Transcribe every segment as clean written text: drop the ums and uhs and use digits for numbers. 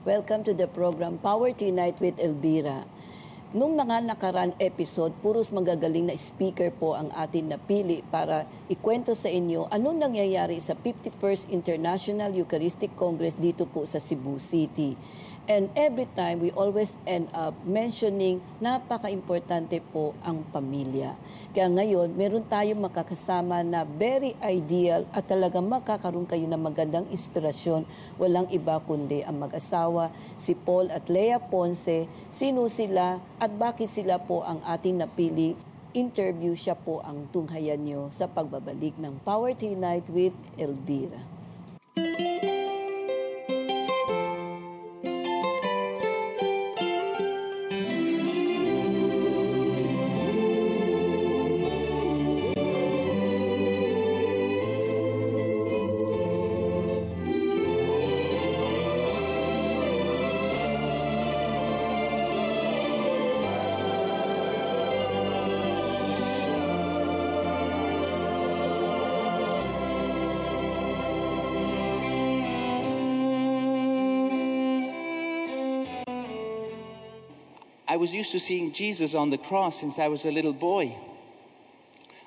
Welcome to the program Power to Unite with Elvira. Nung mga nakaraan episode, puros magagaling na speaker po ang atin napili para ikwento sa inyo anong nangyayari sa 51st International Eucharistic Congress dito po sa Cebu City. And every time, we always end up mentioning napaka-importante po ang pamilya. Kaya ngayon, meron tayong makakasama na very ideal at talagang makakaroon kayo ng magandang inspirasyon. Walang iba kundi ang mag-asawa, si Paul at Lia Ponce. Sino sila at bakit sila po ang ating napili? Interview siya po ang tunghayan nyo sa pagbabalik ng Power to Unite with Elvira. I was used to seeing Jesus on the cross since I was a little boy.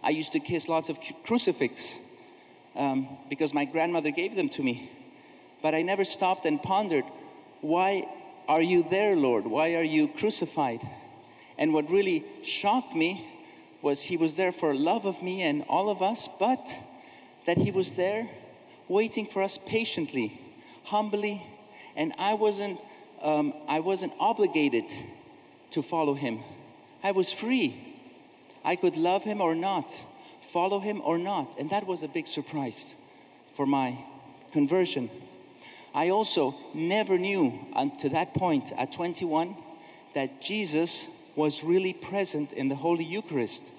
I used to kiss lots of crucifix because my grandmother gave them to me. But I never stopped and pondered, why are you there, Lord? Why are you crucified? And what really shocked me was he was there for love of me and all of us, but that he was there waiting for us patiently, humbly, and I wasn't obligated to follow him. I was free. I could love him or not, follow him or not, and that was a big surprise for my conversion. I also never knew until that point at 21 that Jesus was really present in the Holy Eucharist.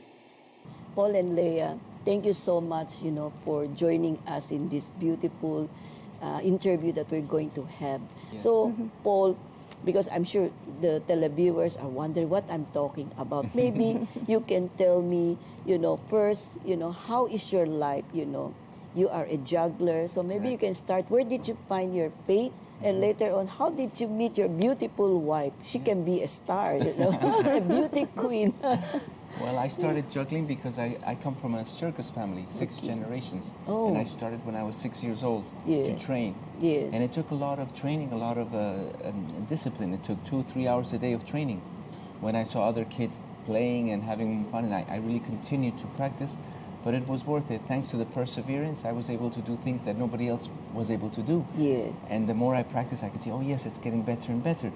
Paul and Lia, thank you so much, for joining us in this beautiful interview that we're going to have. Yes. So, Paul, because I'm sure the televiewers are wondering what I'm talking about. Maybe you can tell me, first, how is your life, You are a juggler, so maybe you can start, where did you find your faith? And later on, how did you meet your beautiful wife? She can be a star, a beauty queen. Well, I started juggling because I come from a circus family, 6 generations. Oh. And I started when I was 6 years old to train. Yes. And it took a lot of training, a lot of discipline. It took 2-3 hours a day of training. When I saw other kids playing and having fun, and I really continued to practice, but it was worth it. Thanks to the perseverance, I was able to do things that nobody else was able to do. Yes. And the more I practiced, I could see, oh yes, it's getting better and better.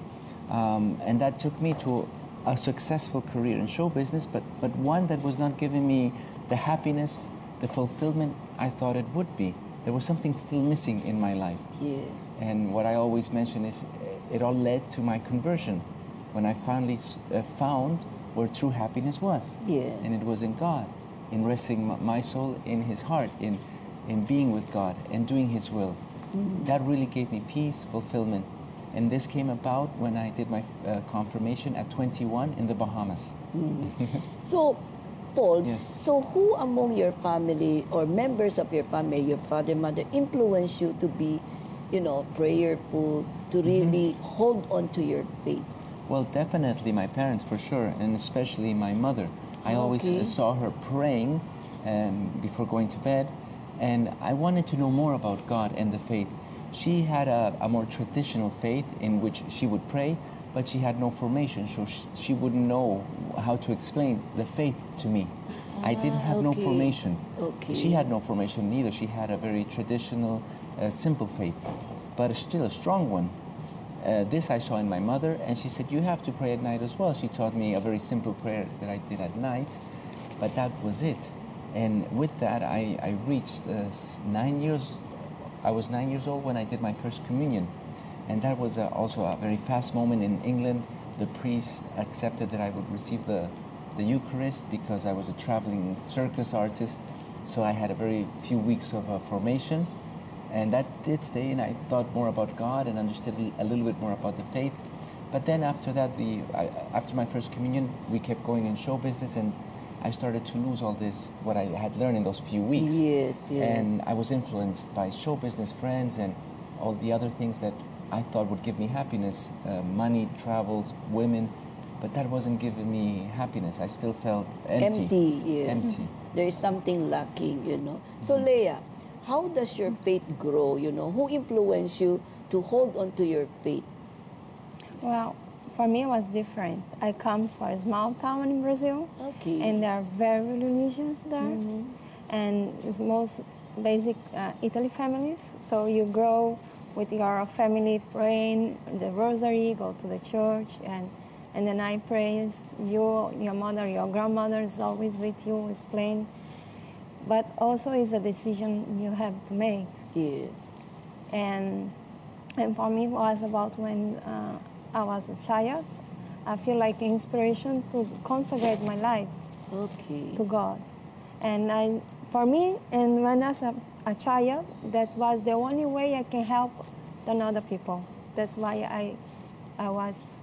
And that took me to a successful career in show business, but one that was not giving me the happiness, the fulfillment I thought it would be. There was something still missing in my life. Yes. And what I always mention is it all led to my conversion, when I finally found where true happiness was. Yes. And it was in God, in resting my soul in his heart, in being with God and doing his will. Mm-hmm. That really gave me peace, fulfillment. And this came about when I did my confirmation at 21 in the Bahamas. Mm-hmm. So, Paul, yes. So who among your family or members of your family, your father, mother, influenced you to be, prayerful, to really hold on to your faith? Well, definitely my parents, for sure, and especially my mother. I always saw her praying before going to bed, and I wanted to know more about God and the faith. She had a more traditional faith in which she would pray, but she had no formation, so she wouldn't know how to explain the faith to me. I didn't have no formation. Okay. She had no formation neither. She had a very traditional, simple faith, but still a strong one. This I saw in my mother, and she said, you have to pray at night as well. She taught me a very simple prayer that I did at night, but that was it. And with that, I reached 9 years. I was 9 years old when I did my first communion. And that was also a very fast moment in England. The priest accepted that I would receive the Eucharist because I was a traveling circus artist. So I had a very few weeks of formation. And that did stay, and I thought more about God and understood a little bit more about the faith. But then after that, after my first communion, we kept going in show business, and I started to lose all this, what I had learned in those few weeks. Yes, yes. And I was influenced by show business friends and all the other things that I thought would give me happiness, money, travels, women, but that wasn't giving me happiness. I still felt empty. Empty, yes. Empty. There is something lacking, you know. So, Leah, how does your faith grow, you know? Who influenced you to hold on to your faith? Well, for me, it was different. I come from a small town in Brazil, Okay. and there are very religious there, and it's most basic Italy families. So you grow with your family praying the rosary, go to the church, and the night prayers. You, your mother, your grandmother is always with you, is playing. But also it's a decision you have to make. Yes. And for me, it was about when I was a child. I feel like inspiration to consecrate my life Okay. to God. And for me, and when I was a child, that was the only way I can help other people. That's why I was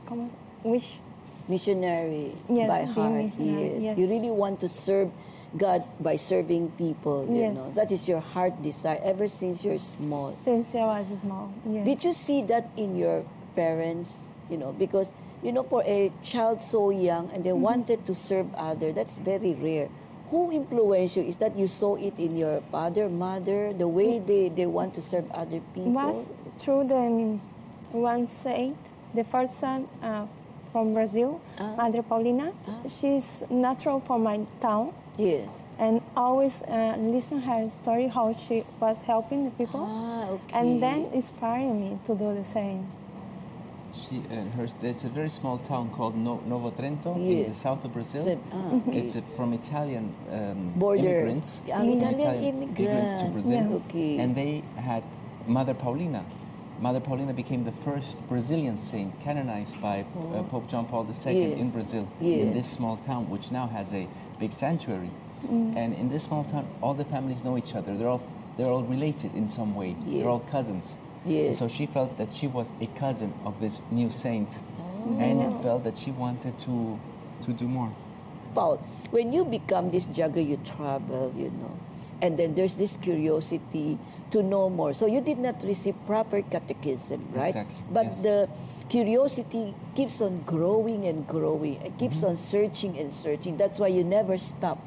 wish. Missionary Yes, by being heart. missionary, Yes. yes. You really want to serve God by serving people, you Yes. know. That is your heart desire ever since you're small. Since I was small. Yes. Did you see that in your parents, you know, because, you know, for a child so young and they wanted to serve others, that's very rare. Who influenced you? Is that you saw it in your father, mother, the way they want to serve other people? Was through the one saint, the first son from Brazil, Madre Paulina. She's natural from my town. Yes. And always listen her story, how she was helping the people. Okay. And then inspiring me to do the same. There's a very small town called Novo Trento in the Yes. south of Brazil. Okay. It's from Italian Border. immigrants. Italian immigrants. to Brazil. Yeah. Okay. And they had Mother Paulina. Mother Paulina became the first Brazilian saint canonized by Pope John Paul II Yes. in Brazil, Yes. in this small town, which now has a big sanctuary. And in this small town, all the families know each other. They're all related in some way. Yes. They're all cousins. Yes. And so she felt that she was a cousin of this new saint, and felt that she wanted to do more. Paul, when you become this jogger, you travel, you know, and then there's this curiosity to know more. So you did not receive proper catechism, right? Exactly, But yes. the curiosity keeps on growing and growing. It keeps on searching and searching. That's why you never stop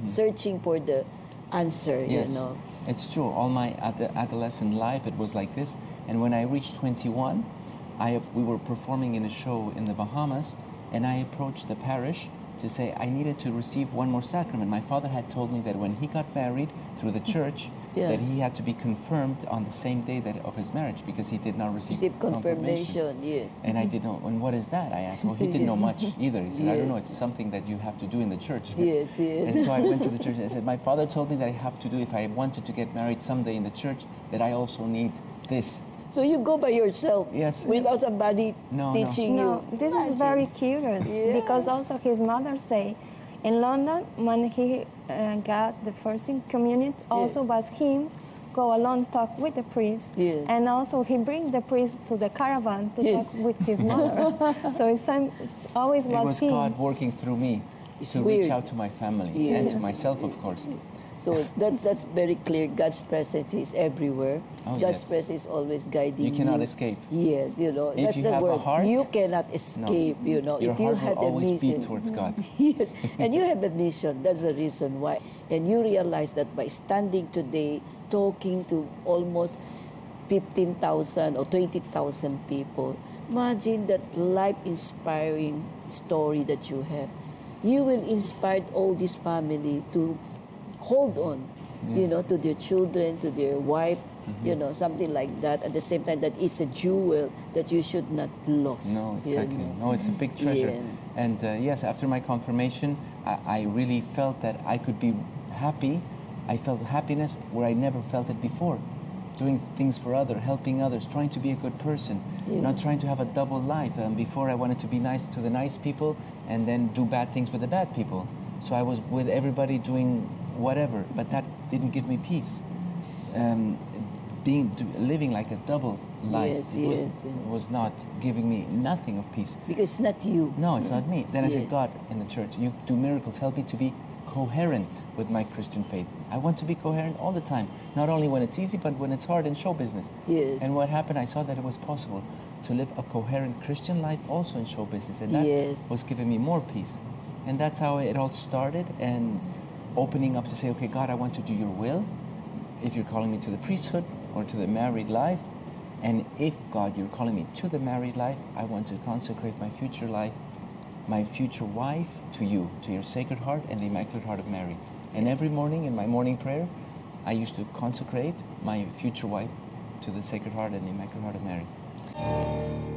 searching for the answer, Yes, you know. it's true. All my adolescent life, it was like this. And when I reached 21, we were performing in a show in the Bahamas, and I approached the parish to say I needed to receive one more sacrament. My father had told me that when he got married through the church, Yeah. that he had to be confirmed on the same day of his marriage because he did not receive Confirmation, yes. And I didn't know, and what is that? I asked. Well, he didn't know much either. He said, I don't Yes. know, it's something that you have to do in the church. Yes, yes. And so I went to the church and I said, my father told me that I have to do, if I wanted to get married someday in the church, that I also need this. So you go by yourself, Yes. without somebody No, no. teaching No, you. this is very curious Yeah. because also his mother say, in London when he got the first in communion, also was him go along talk with the priest, Yes. and also he bring the priest to the caravan to Yes. talk with his mother. So it's always It was him. God working through me It's to weird. reach out to my family Yeah. and to myself, of course. So that's very clear. God's presence is everywhere. Oh, God's yes. presence is always guiding you. You cannot escape. Yes, you know, If that's you the have a word. heart, You cannot escape, you know. Your if you heart had will a always mission. beat towards God. Yes. And you have a mission. That's the reason why. And you realize that by standing today, talking to almost 15,000 or 20,000 people, imagine that life-inspiring story that you have. You will inspire all this family to hold on, you Yes. know, to their children, to their wife, you know, something like that. At the same time, that it's a jewel that you should not lose. No, you exactly. know. No, it's a big treasure. Yeah. And yes, after my confirmation, I really felt that I could be happy. I felt happiness where I never felt it before. Doing things for others, helping others, trying to be a good person, not trying to have a double life. Before I wanted to be nice to the nice people and then do bad things with the bad people. So I was with everybody doing whatever, but that didn't give me peace. Living like a double life Yes, was not giving me nothing of peace. Because it's not you. No, it's not me. Then I Yeah. said, God, in the church, you do miracles. Help me to be coherent with my Christian faith. I want to be coherent all the time, not only when it's easy, but when it's hard in show business. Yes. And what happened, I saw that it was possible to live a coherent Christian life also in show business, and that Yes. was giving me more peace. And that's how it all started, and opening up to say, okay, God, I want to do your will. If you're calling me to the priesthood or to the married life, and if, God, you're calling me to the married life, I want to consecrate my future life, my future wife, to you, to your Sacred Heart and the Immaculate Heart of Mary. And every morning in my morning prayer, I used to consecrate my future wife to the Sacred Heart and the Immaculate Heart of Mary.